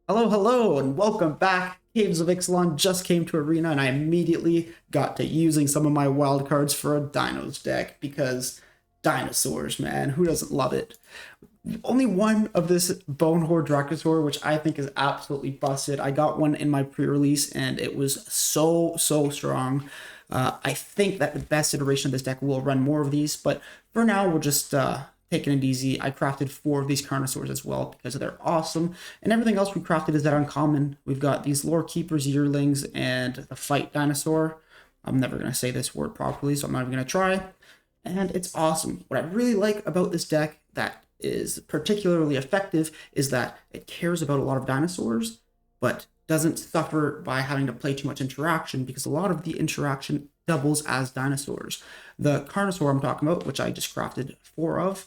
Hello, hello, and welcome back. Caves of Ixalan just came to Arena, and I immediately got to using some of my wildcards for a Dinos deck because dinosaurs, man, who doesn't love it? Only one of this Bone Horde Dracosaur, which I think is absolutely busted. I got one in my pre-release, and it was so strong. I think that the best iteration of this deck will run more of these, but for now, we're just taking it easy. I crafted 4 of these Carnosaurs as well because they're awesome. And everything else we crafted is that uncommon. We've got these Lore Keepers, Yearlings, and the Fight Dinosaur. I'm never going to say this word properly, so I'm not even going to try. And it's awesome. What I really like about this deck that is particularly effective is that it cares about a lot of dinosaurs, but doesn't suffer by having to play too much interaction because a lot of the interaction doubles as dinosaurs. The Carnosaur I'm talking about, which I just crafted 4 of,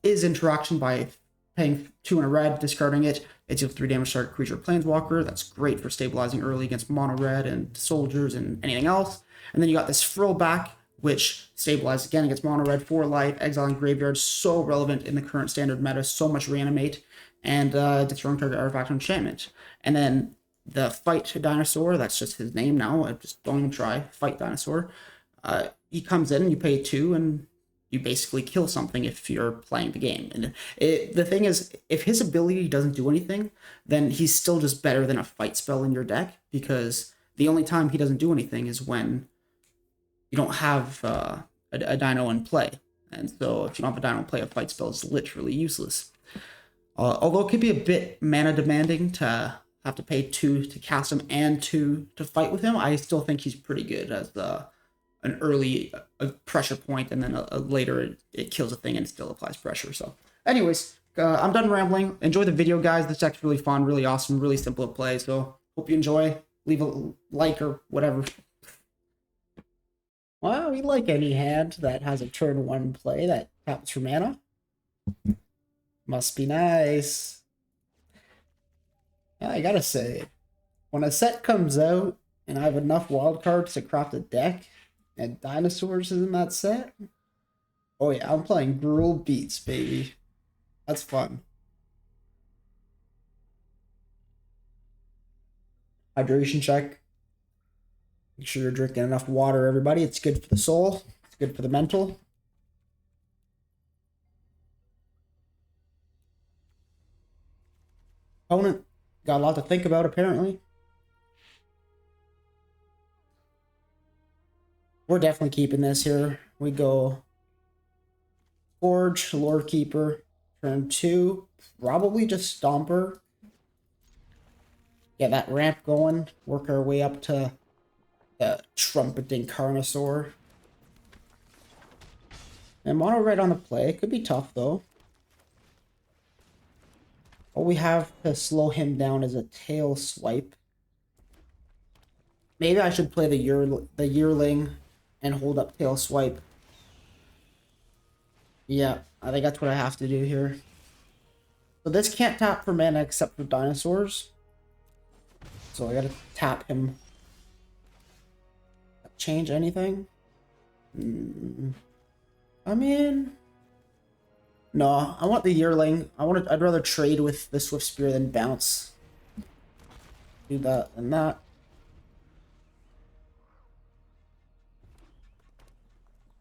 is interaction by paying 2 in a red, discarding it. It deals 3 damage to target creature planeswalker. That's great for stabilizing early against mono red and soldiers and anything else. And then you got this frill back, which stabilizes again against mono red, 4 life, exile and graveyard. So relevant in the current standard meta, so much reanimate, and destroying target artifact enchantment. And then the Fight Dinosaur, that's just his name now. I just don't even try. Fight Dinosaur. He comes in, you pay 2, and you basically kill something if you're playing the game. And the thing is, if his ability doesn't do anything, then he's still just better than a fight spell in your deck, because the only time he doesn't do anything is when you don't have a dino in play. And so if you don't have a dino in play, a fight spell is literally useless. Although it could be a bit mana demanding to have to pay 2 to cast him and 2 to fight with him, I still think he's pretty good as an early pressure point, and then later it kills a thing and still applies pressure. So anyways, I'm done rambling. Enjoy the video, guys. This deck's really fun, really awesome, really simple to play. So hope you enjoy. Leave a like or whatever. Well, we like any hand that has a turn 1 play that taps for mana. Must be nice. Yeah, I gotta say, when a set comes out and I have enough wildcards to craft a deck, and dinosaurs is in that set, oh yeah, I'm playing Gruel Beats, baby. That's fun. Hydration check. Make sure you're drinking enough water, everybody. It's good for the soul. It's good for the mental. Opponent got a lot to think about, apparently. We're definitely keeping this here. We go Forge, Lore Keeper, turn 2, probably just Stomper. Get that ramp going, work our way up to the trumpeting Carnosaur. And mono red on the play. Could be tough, though. All we have to slow him down is a tail swipe. Maybe I should play the yearling and hold up tail swipe. Yeah, I think that's what I have to do here. So this can't tap for mana except for dinosaurs. So I gotta tap him. Change anything? I mean, no, I want the yearling. I'd rather trade with the Swift Spear than bounce. Do that and that.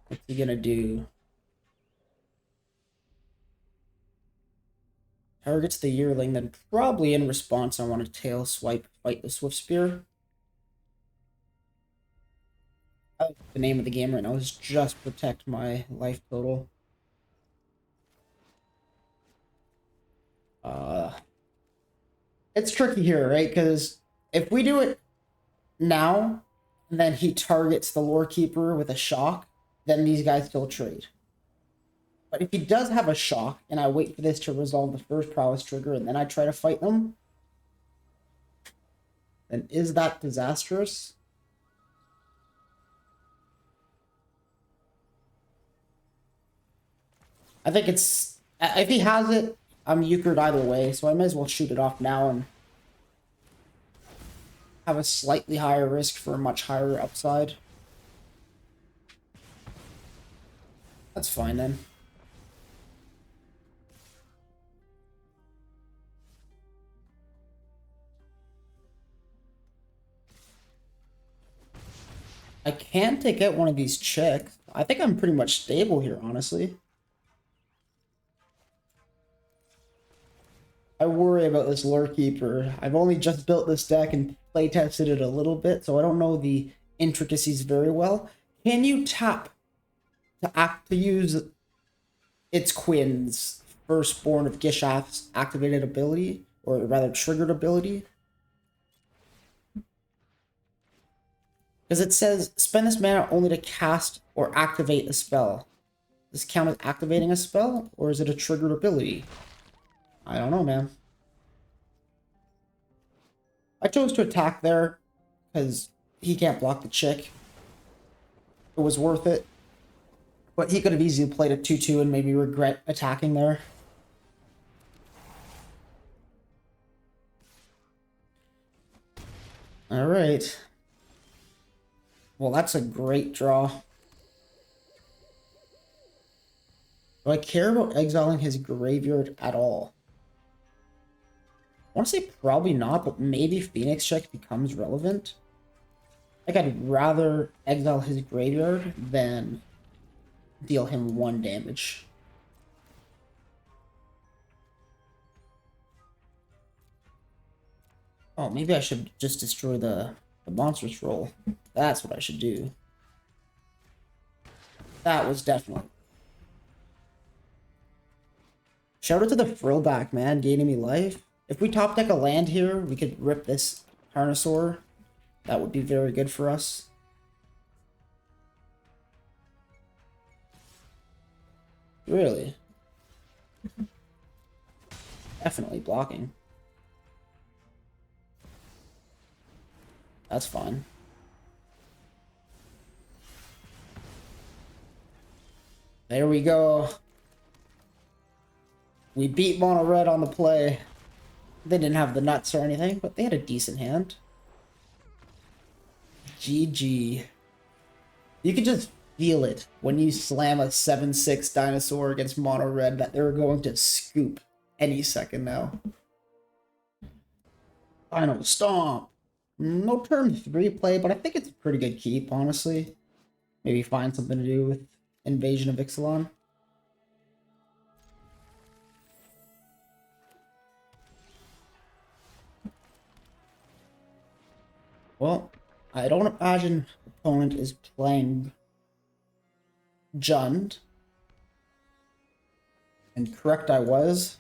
What's he gonna do? Targets the yearling, then probably in response I want to tail swipe, fight the Swift Spear. The name of the game right now is just protect my life total. It's tricky here, right? Because if we do it now, and then he targets the Lore Keeper with a shock, then these guys still trade. But if he does have a shock, and I wait for this to resolve the first prowess trigger, and then I try to fight them, then is that disastrous? I think it's... If he has it, I'm euchred either way, so I might as well shoot it off now and have a slightly higher risk for a much higher upside. That's fine then. I can take out one of these chicks. I think I'm pretty much stable here, honestly. I worry about this lore keeper. I've only just built this deck and play tested it a little bit, so I don't know the intricacies very well. Can you tap to use its Quinn's Firstborn of Gishath's activated ability, or rather triggered ability? Because it says spend this mana only to cast or activate a spell. Does this count as activating a spell, or is it a triggered ability? I don't know, man. I chose to attack there because he can't block the chick. It was worth it. But he could have easily played a 2-2 and maybe regret attacking there. Alright. Well, that's a great draw. Do I care about exiling his graveyard at all? I want to say probably not, but maybe Phoenix Check becomes relevant. Like, I'd rather exile his graveyard than deal him 1 damage. Oh, maybe I should just destroy the monstrous roll. That's what I should do. That was definitely... Shout out to the Frillback, man, gaining me life. If we top deck a land here, we could rip this Dinosaur. That would be very good for us. Really? Definitely blocking. That's fine. There we go. We beat Mono Red on the play. They didn't have the nuts or anything, but they had a decent hand. GG. You could just feel it when you slam a 7-6 Dinosaur against Mono Red that they're going to scoop any second now. Final Stomp. No turn 3 play, but I think it's a pretty good keep, honestly. Maybe find something to do with Invasion of Ixalan. Well, I don't imagine the opponent is playing Jund. And correct I was.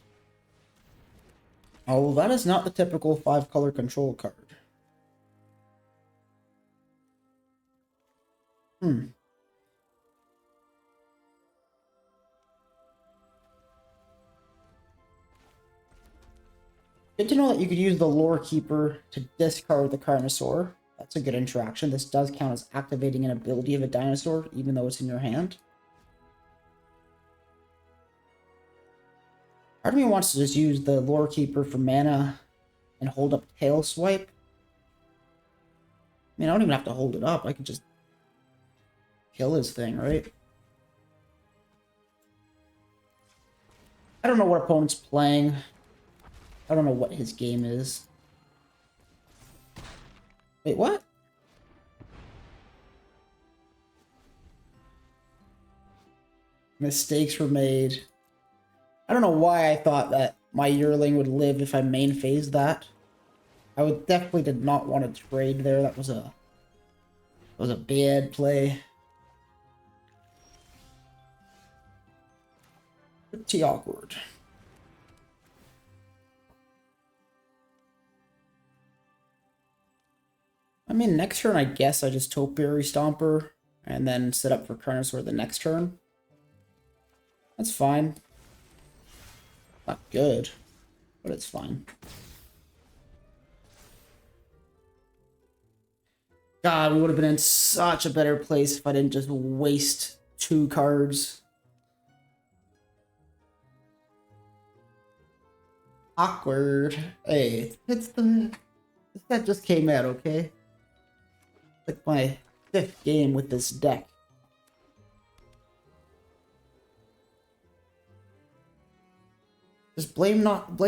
Oh, that is not the typical 5-color control card. Good to know that you could use the Lore Keeper to discard the Carnosaur. That's a good interaction. This does count as activating an ability of a dinosaur, even though it's in your hand. Part of me wants to just use the Lore Keeper for mana and hold up Tail Swipe. I mean, I don't even have to hold it up. I could just kill his thing, right? I don't know what opponent's playing. I don't know what his game is. Wait, what? Mistakes were made. I don't know why I thought that my Yearling would live if I main phased that. I would definitely did not want to trade there. That was a bad play. Pretty awkward. I mean, next turn, I guess I just Topiary Stomper and then set up for Carnosaur the next turn. That's fine. Not good, but it's fine. God, we would have been in such a better place if I didn't just waste 2 cards. Awkward. Hey, it's the set just came out, okay? Like my 5th game with this deck. Just blame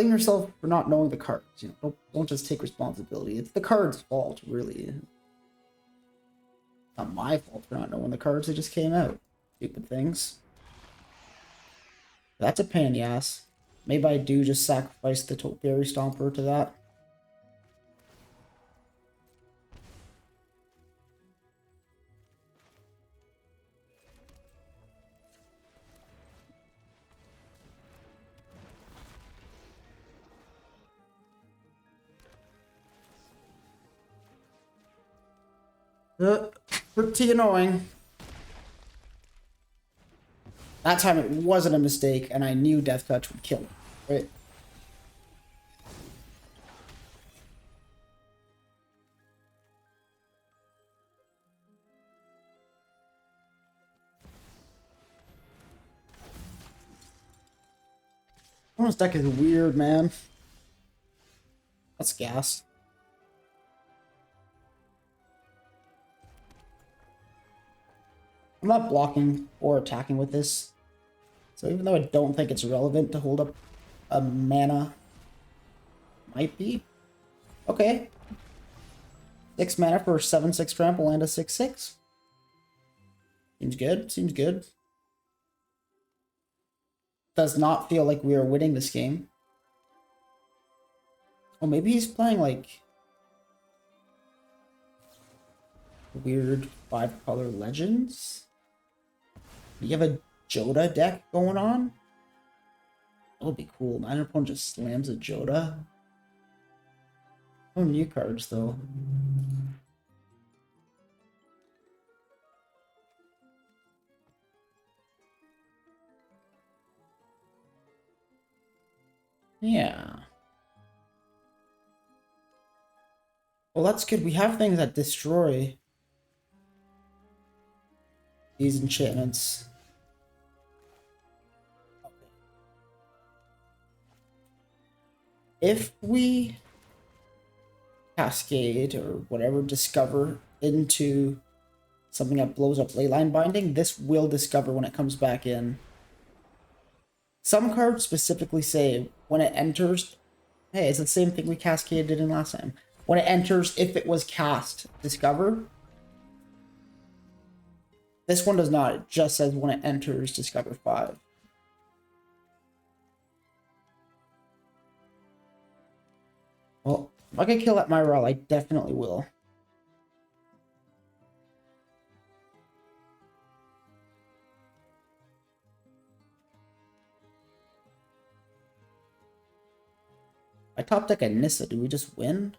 yourself for not knowing the cards. You know, don't just take responsibility. It's the card's fault, really. Not my fault for not knowing the cards that just came out. Stupid things. That's a pain in the ass. Maybe I do just sacrifice the Berry Stomper to that. Pretty annoying. That time it wasn't a mistake, and I knew Death Touch would kill him, right? This deck is weird, man. That's gas. I'm not blocking or attacking with this. So even though I don't think it's relevant to hold up a mana, might be. Okay. 6 mana for 7/6 trample and a 6/6. Seems good. Seems good. Does not feel like we are winning this game. Oh, maybe he's playing like weird 5-color legends. Do you have a Joda deck going on? That would be cool. My opponent just slams a Joda. Oh, new cards though. Yeah. Well, that's good. We have things that destroy these enchantments. If we cascade or whatever, discover into something that blows up leyline binding, this will discover when it comes back in. Some cards specifically say when it enters, hey, it's the same thing we cascaded in last time. When it enters, if it was cast, discover. This one does not. It just says when it enters, discover 5. Well, if I can kill that Myral, I definitely will. I top deck a Nissa. Do we just win?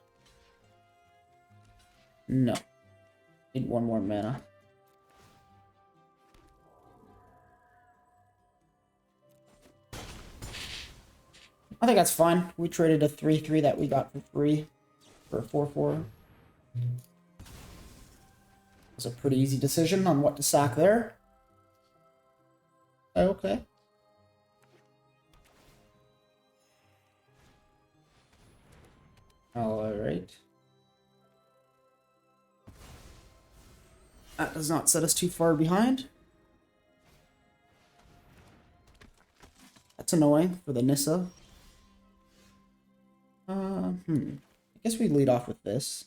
No. Need one more mana. I think that's fine. We traded a 3/3 that we got for free for a 4/4. It was a pretty easy decision on what to sack there. Okay. Alright. That does not set us too far behind. That's annoying for the Nissa. I guess we lead off with this.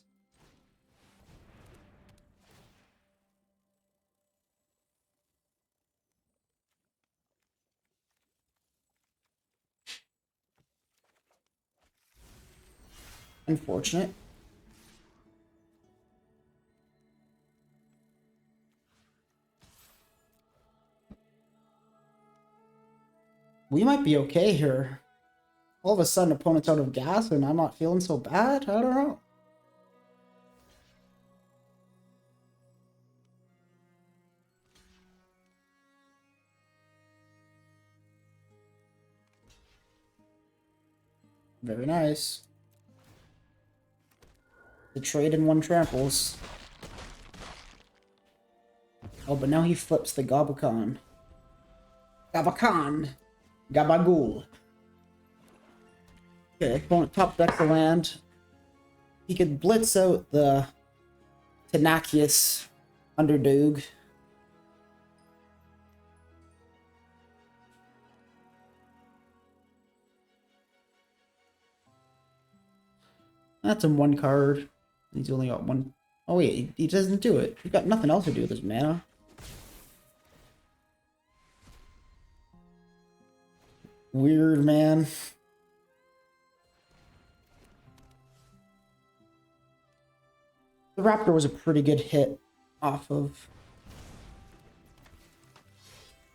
Unfortunate. We might be okay here. All of a sudden, opponent's out of gas, and I'm not feeling so bad. I don't know. Very nice. The trade in 1 tramples. Oh, but now he flips the Gabakan. Gabakan! Gabagool. Okay, opponent top decks a land. He could blitz out the Tenacious Underdog. That's in 1 card. He's only got 1. Oh wait, he doesn't do it. He's got nothing else to do with his mana. Weird, man. The Raptor was a pretty good hit off of...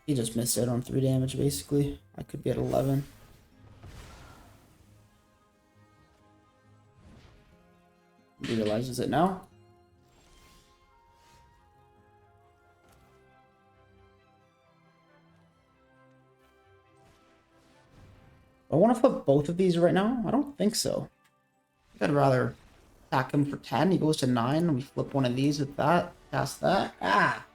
He just missed out on 3 damage, basically. I could be at 11. He realizes it now. I want to flip both of these right now? I don't think so. I think I'd rather attack him for 10. He goes to 9. We flip one of these with that. Cast that. Ah!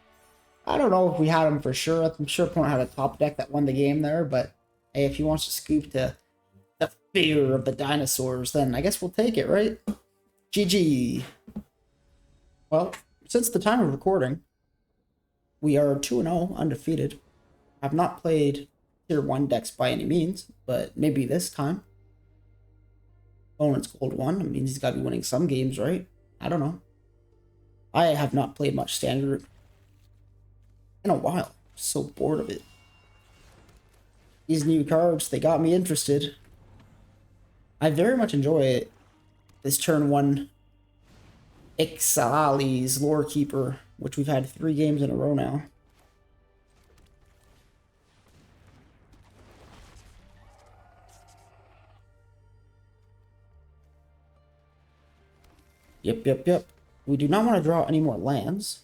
I don't know if we had him for sure. I'm sure opponent had a top deck that won the game there, but hey, if he wants to scoop to the fear of the dinosaurs, then I guess we'll take it, right? GG. Well, since the time of recording, we are 2-0, undefeated. I've not played tier 1 decks by any means, but maybe this time. Opponent's gold 1. It means he's got to be winning some games, right? I don't know. I have not played much standard in a while. I'm so bored of it. These new cards, they got me interested. I very much enjoy it. This turn 1 Ixalan's Lore Keeper, which we've had 3 games in a row now. Yep. We do not want to draw any more lands.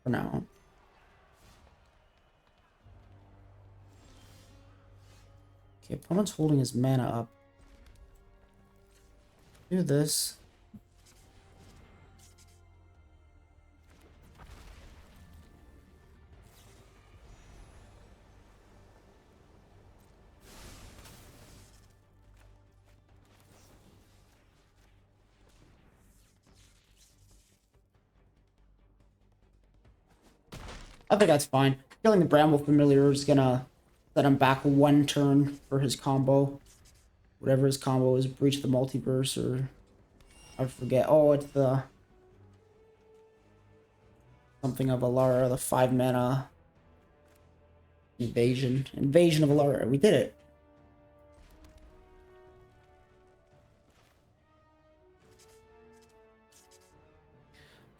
For now. Okay, opponent's holding his mana up. Do this. I think that's fine. Killing the Bramble Familiar is gonna set him back 1 turn for his combo. Whatever his combo is, Breach the Multiverse, or I forget. Oh, it's the something of Alara, the 5 mana invasion of Alara. We did it.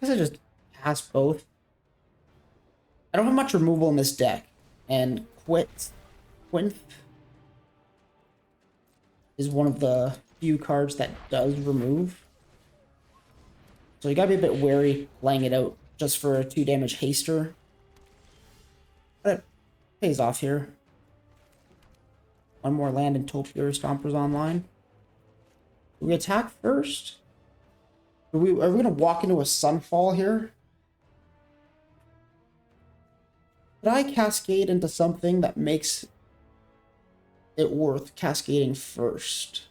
I guess I just pass both. I don't have much removal in this deck, and Quinth is one of the few cards that does remove. So you gotta be a bit wary playing it out just for a 2 damage haster. But it pays off here. 1 more land and Topiary Stompers online. Do we attack first? Are we gonna walk into a Sunfall here? Did I cascade into something that makes it worth cascading first?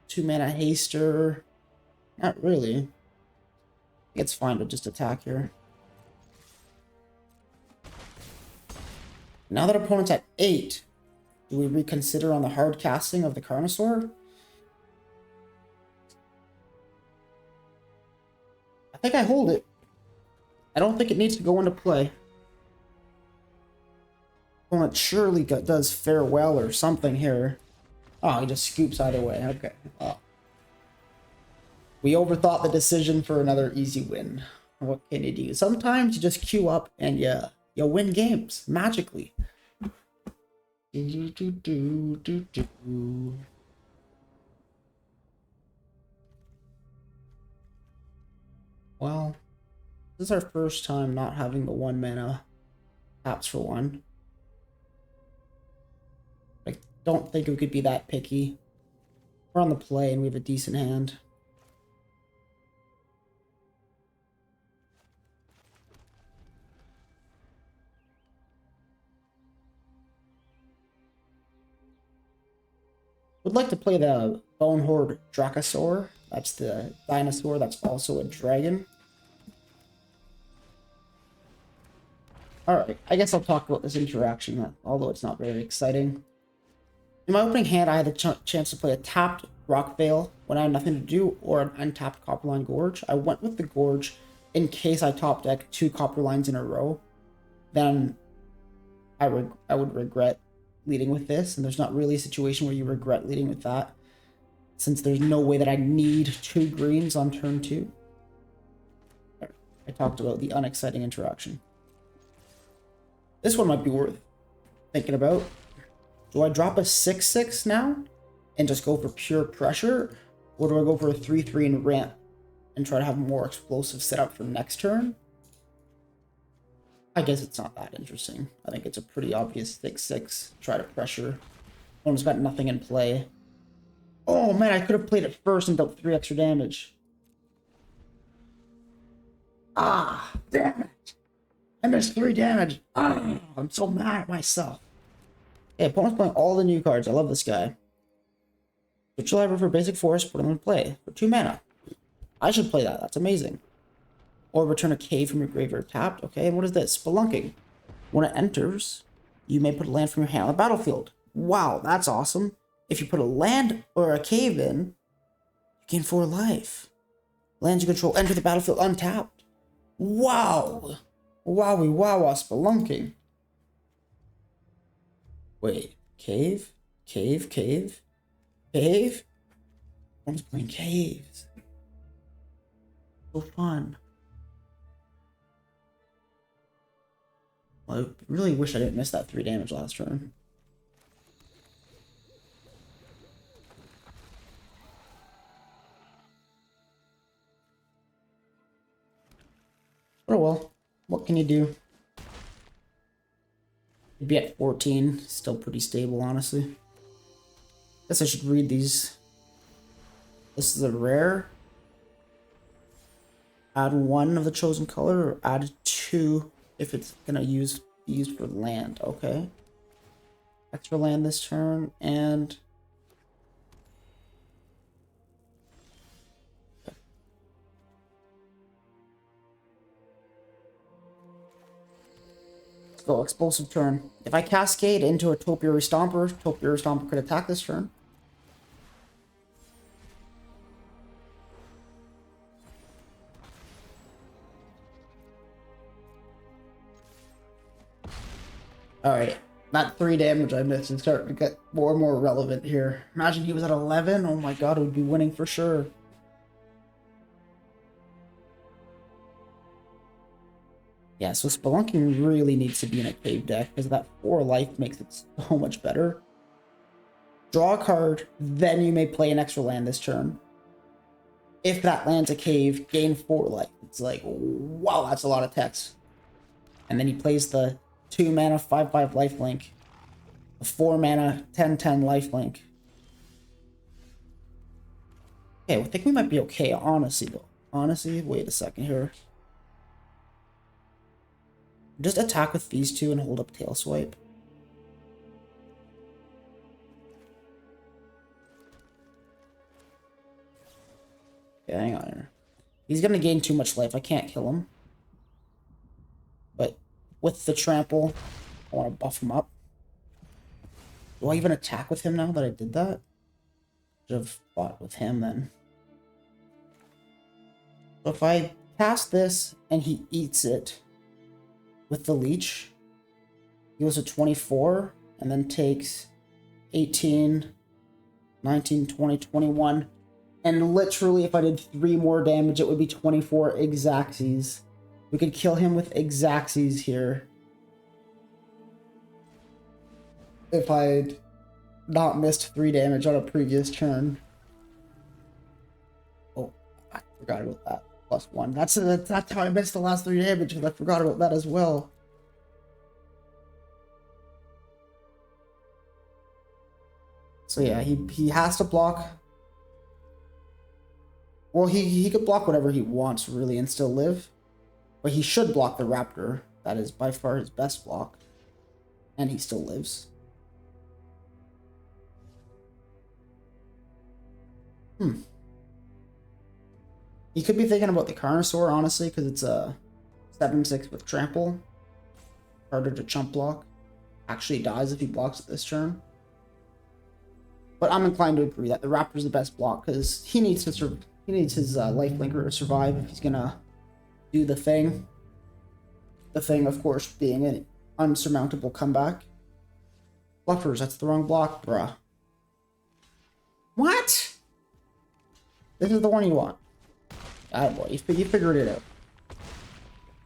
2 mana haster. Not really. I think it's fine to just attack here. Now that opponent's at 8, do we reconsider on the hard casting of the Carnosaur? I think I hold it. I don't think it needs to go into play. Opponent surely does farewell or something here. Oh, he just scoops either way. Okay. Oh. We overthought the decision for another easy win. What can you do? Sometimes you just queue up and you win games magically. Well, this is our first time not having the 1 mana taps for 1. I don't think we could be that picky. We're on the play and we have a decent hand. Would like to play the Bone Horde Dracosaur. That's the dinosaur that's also a dragon. Alright, I guess I'll talk about this interaction, although it's not very exciting. In my opening hand, I had the chance to play a tapped Rock Veil when I had nothing to do, or an untapped Copperline Gorge. I went with the Gorge in case I top deck 2 Copper Lines in a row. Then I would regret leading with this, and there's not really a situation where you regret leading with that, since there's no way that I need 2 greens on turn 2. I talked about the unexciting interaction. This one might be worth thinking about. Do I drop a 6/6 now and just go for pure pressure, or do I go for a 3/3 and ramp and try to have a more explosive setup for next turn? I guess it's not that interesting. I think it's a pretty obvious 6/6. Try to pressure. One's got nothing in play. Oh man, I could have played it first and dealt 3 extra damage. Ah, damn it. I missed 3 damage. Ah, I'm so mad at myself. Okay, opponent's playing all the new cards. I love this guy. Switch your library for basic force, put them in play for 2 mana. I should play that. That's amazing. Or return a cave from your graveyard tapped. Okay, and what is this? Spelunking. When it enters, you may put a land from your hand on the battlefield. Wow, that's awesome. If you put a land or a cave in, you gain 4 life. Lands you control enter the battlefield untapped. Wow! Wowie wawa spelunking. Wait, cave? Cave? Cave? Cave? I'm just playing caves. So fun. Well, I really wish I didn't miss that 3 damage last turn. Oh well, what can you do? You'd be at 14, still pretty stable, honestly. Guess I should read these. This is a rare. Add 1 of the chosen color, or add 2 if it's gonna be used for land. Okay. Extra land this turn, and go explosive turn. If I cascade into a Topiary Stomper could attack this turn. Alright, that 3 damage I missed is starting to get more and more relevant here. Imagine he was at 11, oh my god, we'd be winning for sure. Yeah, so Spelunking really needs to be in a cave deck, because that 4 life makes it so much better. Draw a card, then you may play an extra land this turn. If that land's a cave, gain 4 life. It's like, wow, that's a lot of text. And then he plays the 2 mana 5/5 lifelink, a 4 mana 10/10 lifelink. Okay, I think we might be okay, honestly, though. Honestly, wait a second here. Just attack with these 2 and hold up tail swipe. Okay, hang on here. He's gonna gain too much life. I can't kill him. But with the trample, I want to buff him up. Do I even attack with him now that I did that? Should have fought with him then. So if I cast this and he eats it with the leech, he goes to 24 and then takes 18, 19, 20, 21. And literally, if I did 3 more damage, it would be 24 Exacxes. We could kill him with Exacxes here. If I'd not missed 3 damage on a previous turn. Oh, I forgot about that. +1. That's how I missed the last 3 damage, because I forgot about that as well. So yeah, he has to block. Well, he could block whatever he wants, really, and still live. But he should block the Raptor. That is by far his best block. And he still lives. He could be thinking about the Carnosaur, honestly, because it's a 7/6 with trample. Harder to chump block. Actually dies if he blocks it this turn. But I'm inclined to agree that the Raptor's the best block because he needs his lifelinker to survive if he's gonna do the thing. The thing, of course, being an unsurmountable comeback. Bluffers, that's the wrong block, bruh. What? This is the one you want. Ah, boy, you figured it out.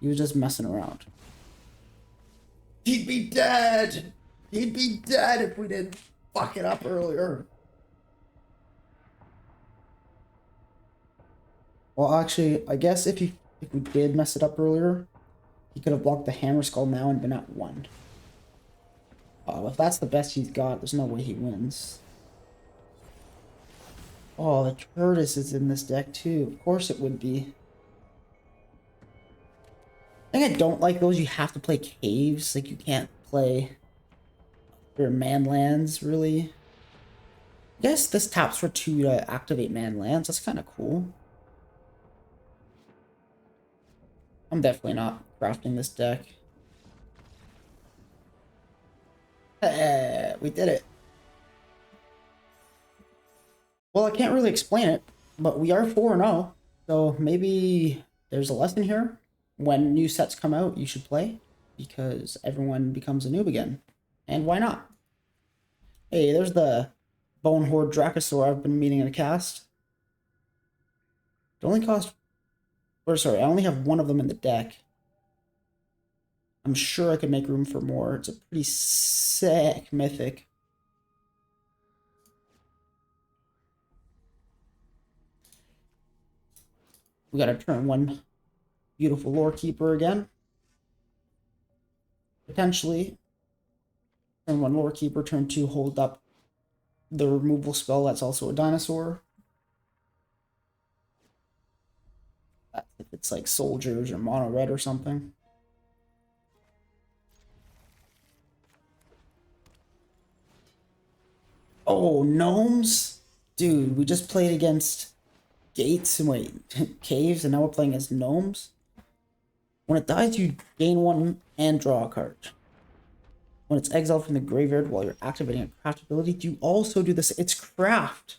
You was just messing around. He'd be dead! He'd be dead if we didn't fuck it up earlier. Well, actually, I guess if we did mess it up earlier, he could have blocked the Hammer Skull now and been at 1. Oh, if that's the best he's got, there's no way he wins. Oh, the Tortoise is in this deck too. Of course it would be. I think I don't like those. You have to play caves. Like, you can't play your man lands, really. I guess this taps for 2 to activate man lands. That's kind of cool. I'm definitely not crafting this deck. We did it. Well, I can't really explain it, but we are 4-0. So maybe there's a lesson here. When new sets come out, you should play, because everyone becomes a noob again. And why not? Hey, there's the Bone Horde Dracosaur I've been meaning to cast. It only cost... Or sorry, I only have 1 of them in the deck. I'm sure I could make room for more. It's a pretty sick mythic. We gotta turn 1 beautiful Lore Keeper again. Potentially. Turn 1 Lore Keeper, turn 2 hold up the removal spell that's also a Dinosaur. That's if it's like soldiers or mono red or something. Oh, gnomes? Dude, we just played against gates and wait, caves, and now we're playing as gnomes. When it dies, you gain 1 and draw a card. When it's exiled from the graveyard while you're activating a craft ability, you also do this. It's craft.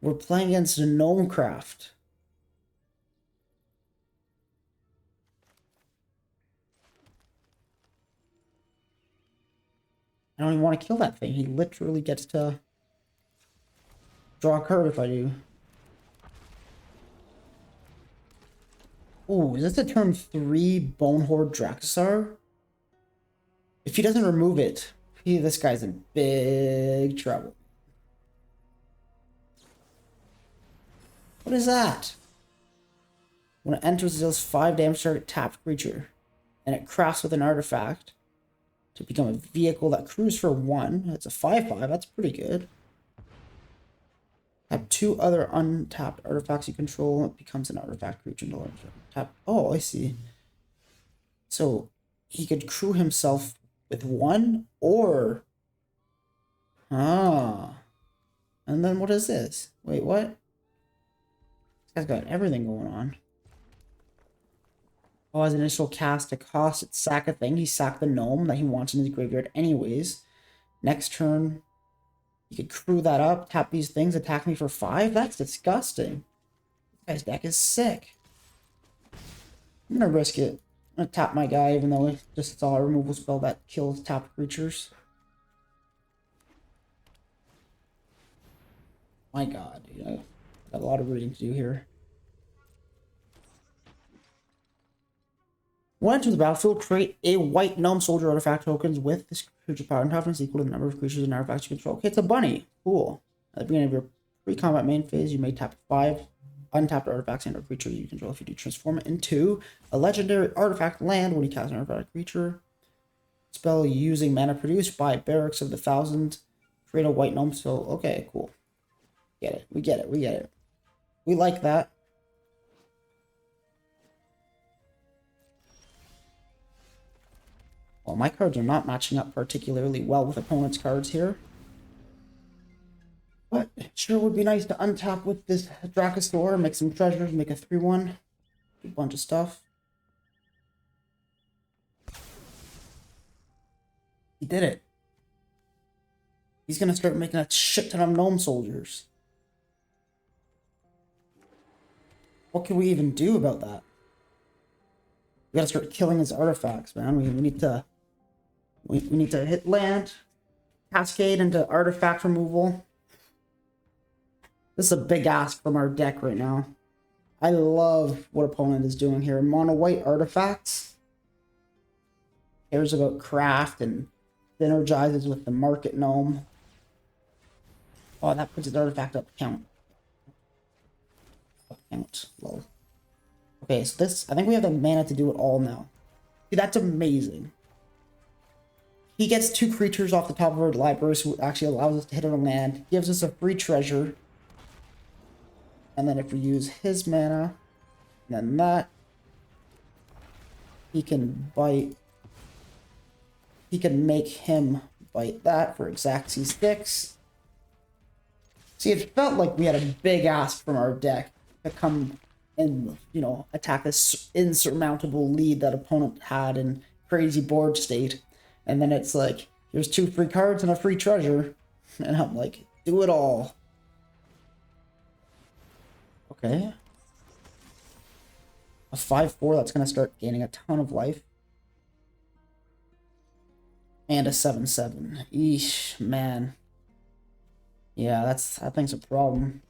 We're playing against a gnome craft. I don't even want to kill that thing. He literally gets to draw a card if I do. Ooh, is this a turn 3 Bone Horde Dracosaur? If he doesn't remove it, this guy's in big trouble. What is that? When it enters, it deals 5 damage to target tapped creature, and it crafts with an artifact to become a vehicle that crews for 1. It's a 5/5. That's pretty good. Have 2 other untapped artifacts you control. It becomes an artifact creature. Tap. Oh, I see. So he could crew himself with 1 or... Ah. And then what is this? Wait, what? This guy's got everything going on. Oh, as an initial cast, a cost, it sack a thing. He sacked the gnome that he wants in his graveyard anyways. Next turn, you could crew that up, tap these things, attack me for 5? That's disgusting. This guy's deck is sick. I'm gonna risk it. I'm gonna tap my guy, even though it's just a removal spell that kills tapped creatures. My god, dude. I've got a lot of reading to do here. When enter the battlefield, create a white gnome soldier artifact tokens with this creature power and toughness equal to the number of creatures and artifacts you control. Okay, it's a bunny. Cool. At the beginning of your pre-combat main phase, you may tap 5 untapped artifacts and or creature you control. If you do, transform it into a legendary artifact land when you cast an artifact creature. Spell using mana produced by Barracks of the Thousand. Create a white gnome spell. Okay, cool. Get it. We get it. We get it. We like that. Well, my cards are not matching up particularly well with opponents' cards here. But it sure would be nice to untap with this Dracosaur, make some treasures, make a 3/1. A bunch of stuff. He did it. He's gonna start making a shit ton of gnome soldiers. What can we even do about that? We gotta start killing his artifacts, man. We need to hit land, cascade into artifact removal. This is a big ask from our deck right now. I love what opponent is doing here. Mono white artifacts. Cares about craft and synergizes with the market gnome. Oh, that puts his artifact up count. Up count. Low. Okay, so this, I think we have the mana to do it all now. See, that's amazing. He gets 2 creatures off the top of our library, so actually allows us to hit our land. Gives us a free treasure. And then if we use his mana, then that, he can bite. He can make him bite that for Xaxis 6. See, it felt like we had a big ask from our deck to come and, you know, attack this insurmountable lead that opponent had in crazy board state. And then it's like, here's 2 free cards and a free treasure. And I'm like, do it all. Okay. A 5/4 that's going to start gaining a ton of life. And a 7/7. Eesh, man. Yeah, that thing's a problem.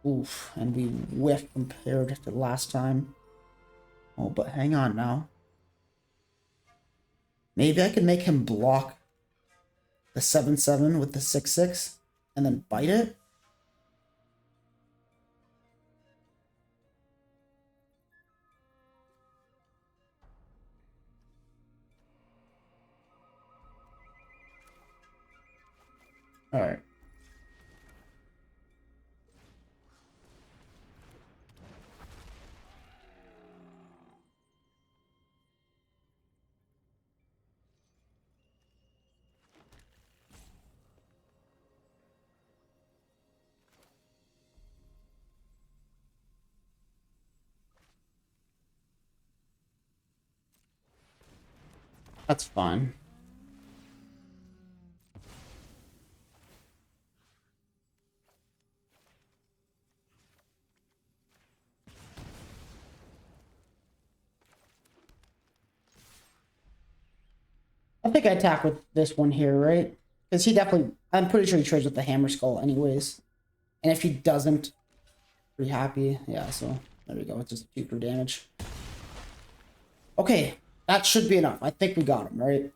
Oof, and we whiffed compared to last time. Oh, but hang on now. Maybe I can make him block the 7/7 with the 6/6 and then bite it. All right. That's fine. I think I attack with this one here, right? Because he definitely, I'm pretty sure he trades with the Hammer Skull anyways. And if he doesn't, pretty happy. Yeah, so there we go. It's just 2 for damage. Okay, that should be enough. I think we got him, right?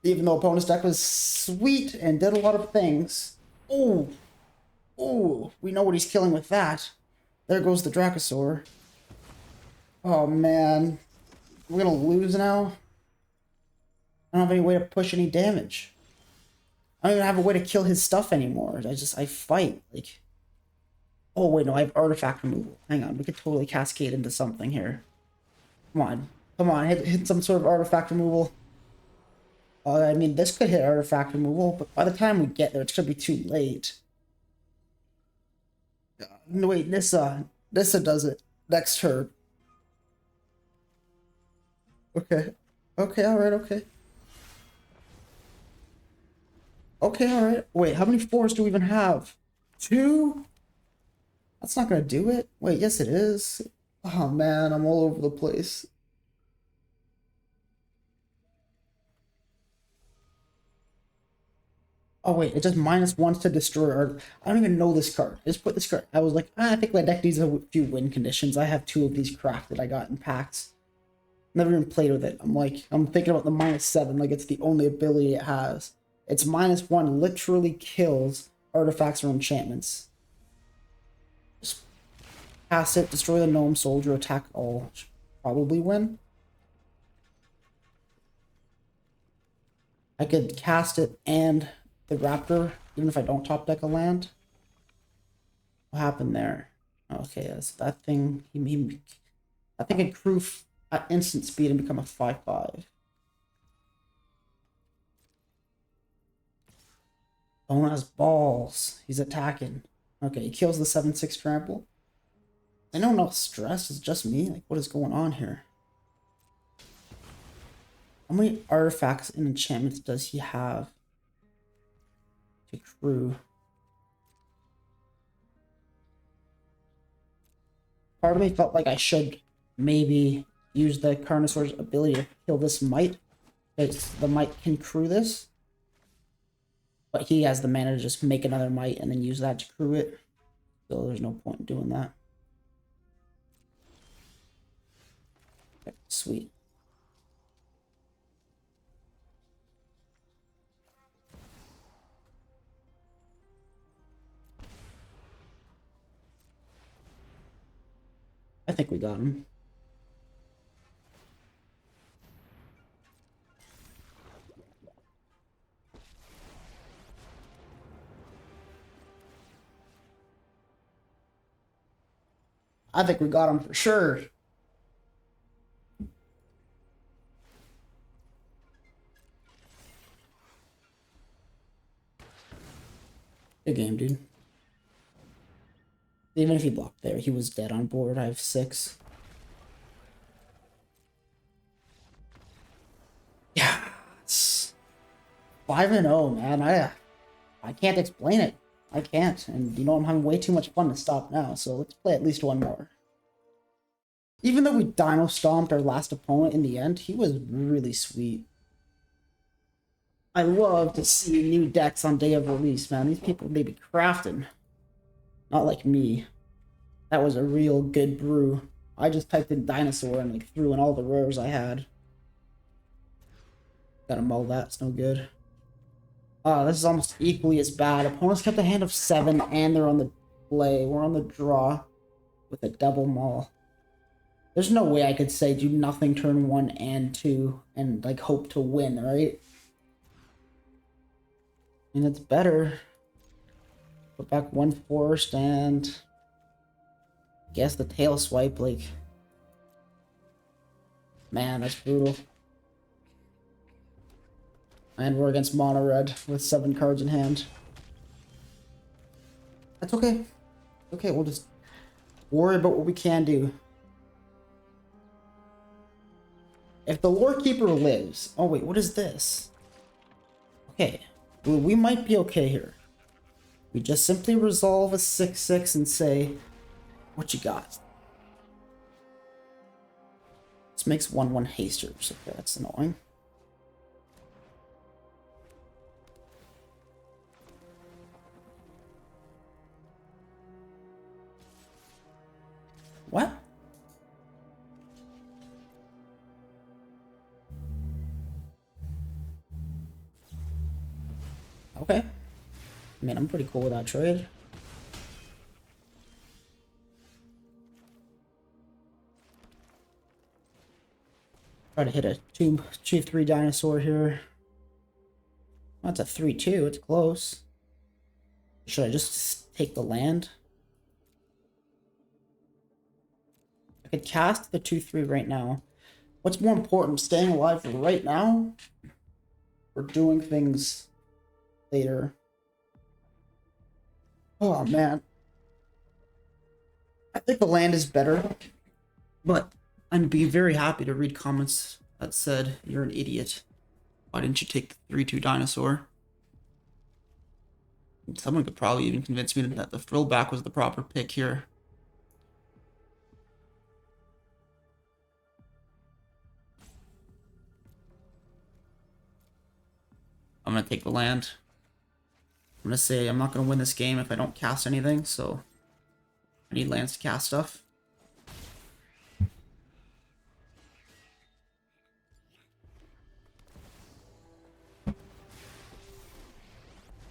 Even though opponent's deck was sweet and did a lot of things. Oh, oh, we know what he's killing with that. There goes the Dracosaur. Oh, man. We're going to lose now? I don't have any way to push any damage. I don't even have a way to kill his stuff anymore. I fight. Like, oh, wait, no, I have artifact removal. Hang on, we could totally cascade into something here. Come on. Come on, hit some sort of artifact removal. I mean, this could hit artifact removal, but by the time we get there, it's going to be too late. No, wait, Nissa does it next turn. Okay. Okay, alright, okay. Okay, alright. Wait, how many 4s do we even have? 2? That's not gonna do it. Wait, yes it is. Oh man, I'm all over the place. Oh wait, it just -1 to destroy our... I don't even know this card. I just put this card. I was like, I think my deck needs a few win conditions. I have 2 of these crafted I got in packs. Never even played with it. I'm thinking about the -7, like it's the only ability it has. It's -1, literally kills artifacts or enchantments. Just cast it, destroy the gnome soldier, attack all. Should probably win. I could cast it and the raptor, even if I don't top deck a land. What happened there? Okay, so that thing, I think it grew at instant speed and become a 5/5. Oh, has balls. He's attacking. Okay, he kills the 7/6 trample. I know no stress, it's just me. Like, what is going on here? How many artifacts and enchantments does he have to crew? Part of me felt like I should maybe use the Carnosaur's ability to kill this mite, because the mite can crew this. But he has the mana to just make another mite and then use that to crew it. So there's no point in doing that. Okay, sweet. I think we got him. I think we got him for sure. Good game, dude. Even if he blocked there, he was dead on board. I have 6. Yeah, it's 5-0, man. I can't explain it. I can't. And you know, I'm having way too much fun to stop now, so let's play at least one more. Even though we Dino Stomped our last opponent in the end, he was really sweet. I love to see new decks on day of release, man. These people, they be crafting. Not like me. That was a real good brew. I just typed in Dinosaur and like threw in all the rares I had. Gotta mull that, it's no good. This is almost equally as bad. Opponents kept a hand of 7 and they're on the play. We're on the draw with a double mull. There's no way I could say do nothing turn 1 and 2 and like hope to win, right? And it's better. Put back 1 forest and guess the tail swipe, like, man, that's brutal. And we're against mono red with 7 cards in hand. That's okay. Okay, we'll just worry about what we can do. If the Lore Keeper lives... Oh wait, what is this? Okay, well, we might be okay here. We just simply resolve a 6/6 and say, what you got? This makes 1/1 hasters. Okay, that's annoying. What? Okay. I mean, I'm pretty cool with that trade. Try to hit a 2/3 dinosaur here. That's a 3/2. It's close. Should I just take the land? I could cast the 2/3 right now. What's more important, staying alive right now or doing things later? Oh man. I think the land is better, but I'd be very happy to read comments that said, you're an idiot. Why didn't you take the 3/2 dinosaur? Someone could probably even convince me that the thrillback was the proper pick here. I'm gonna take the land. I'm gonna say I'm not gonna win this game if I don't cast anything, so I need lands to cast stuff.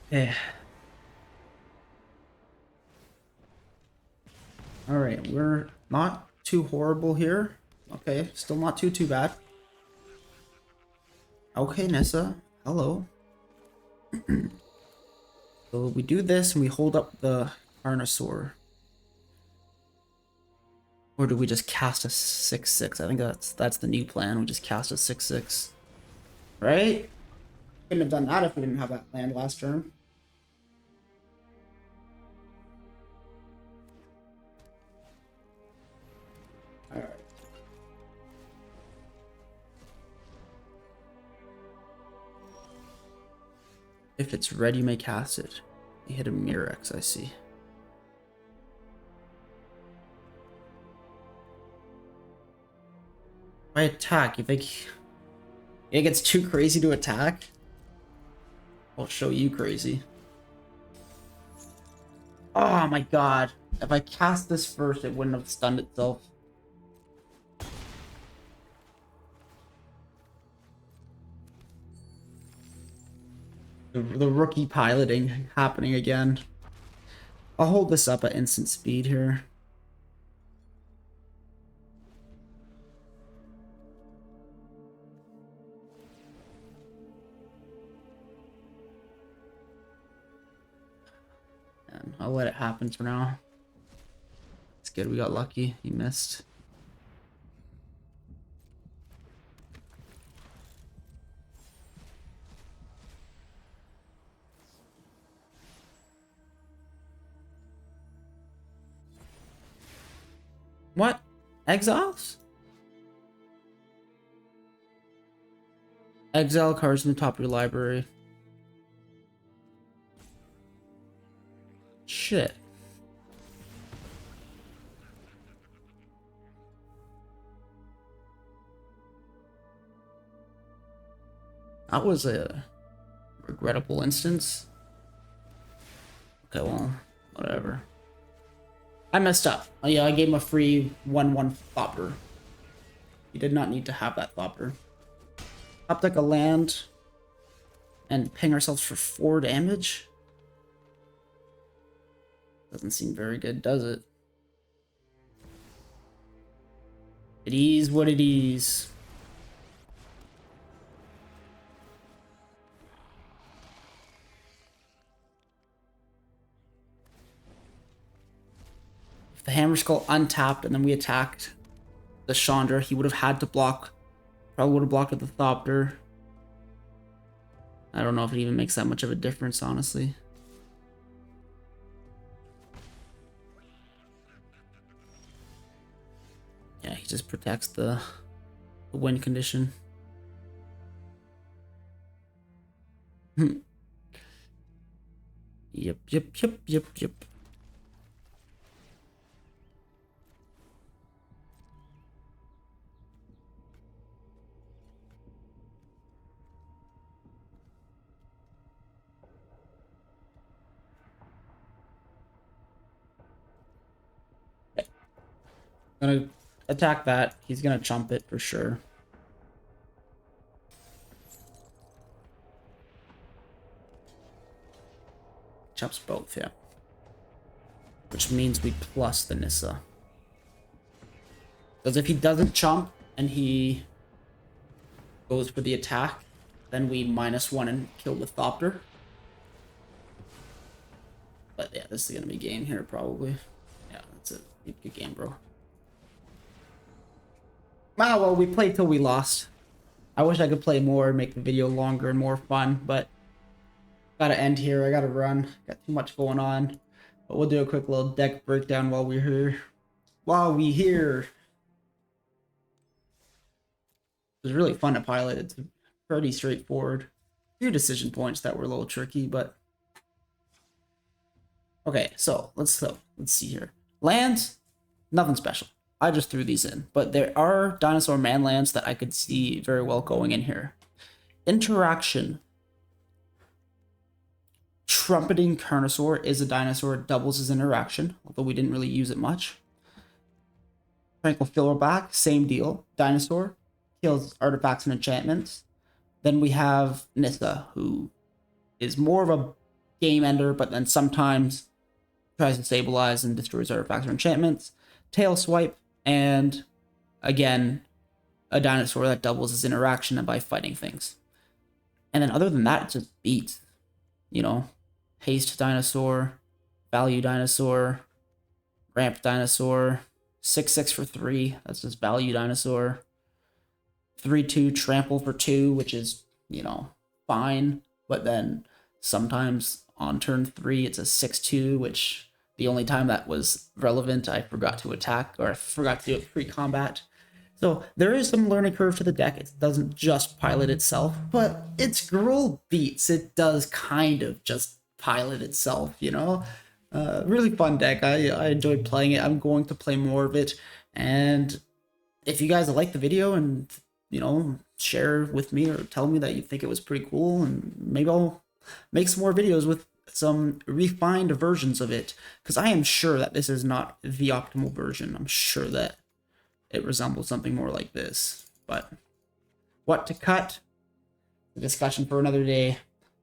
Okay. Alright, we're not too horrible here. Okay, still not too bad. Okay, Nissa. Hello. So we do this and we hold up the Carnosaur. Or do we just cast a 6/6? I think that's the new plan. We just cast a 6/6. Right? Couldn't have done that if we didn't have that land last turn. Alright. If it's red, you may cast it. You hit a Mirex, I see. I attack. You think it gets too crazy to attack? I'll show you crazy. Oh my god. If I cast this first, it wouldn't have stunned itself. The rookie piloting happening again. I'll hold this up at instant speed here. And I'll let it happen for now. It's good, we got lucky. He missed. What? Exiles? Exile cards in the top of your library. Shit. That was a regrettable instance. Okay, well, whatever. I messed up. Oh, yeah, I gave him a free 1/1 Thopter. He did not need to have that Thopter. Top deck a land and ping ourselves for 4 damage. Doesn't seem very good, does it? It is what it is. If the Hammer Skull untapped and then we attacked the Chandra, he would have had to block. Probably would have blocked with the Thopter. I don't know if it even makes that much of a difference, honestly. Yeah, he just protects the win condition. Yep. Gonna attack that. He's gonna chump it for sure. Chumps both, yeah. Which means we plus the Nissa. Because if he doesn't chump and he goes for the attack, then we -1 and kill the Thopter. But yeah, this is gonna be game here probably. Yeah, that's it. Good game, bro. Ah, well, we played till we lost. I wish I could play more, make the video longer and more fun, but gotta end here. I gotta run. Got too much going on. But we'll do a quick little deck breakdown while we're here. It was really fun to pilot. It's pretty straightforward. A few decision points that were a little tricky, but okay. So let's see here. Lands, nothing special. I just threw these in, but there are Dinosaur man lands that I could see very well going in here. Interaction. Trumpeting Carnosaur is a dinosaur, doubles his interaction, although we didn't really use it much. Tranquil Fillerback, same deal. Dinosaur, kills artifacts and enchantments. Then we have Nissa, who is more of a game ender, but then sometimes tries to stabilize and destroys artifacts or enchantments. Tail Swipe, and again, a dinosaur that doubles his interaction by fighting things. And then other than that, it just beats. You know, Haste Dinosaur, Value Dinosaur, Ramp Dinosaur, 6/6 for 3, that's just Value Dinosaur. 3/2 Trample for 2, which is, you know, fine, but then sometimes on turn 3 it's a 6/2, which the only time that was relevant I forgot to attack, or I forgot to do it pre-combat. So there is some learning curve to the deck. It doesn't just pilot itself, but its Gruul beats. It does kind of just pilot itself, you know? Really fun deck. I enjoyed playing it. I'm going to play more of it. And if you guys like the video and, you know, share with me or tell me that you think it was pretty cool, and maybe I'll make some more videos with some refined versions of it, because I am sure that this is not the optimal version. I'm sure that it resembles something more like this. But what to cut? The discussion for another day.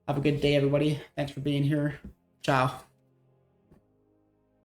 Have a good day, everybody. Thanks for being here. Ciao.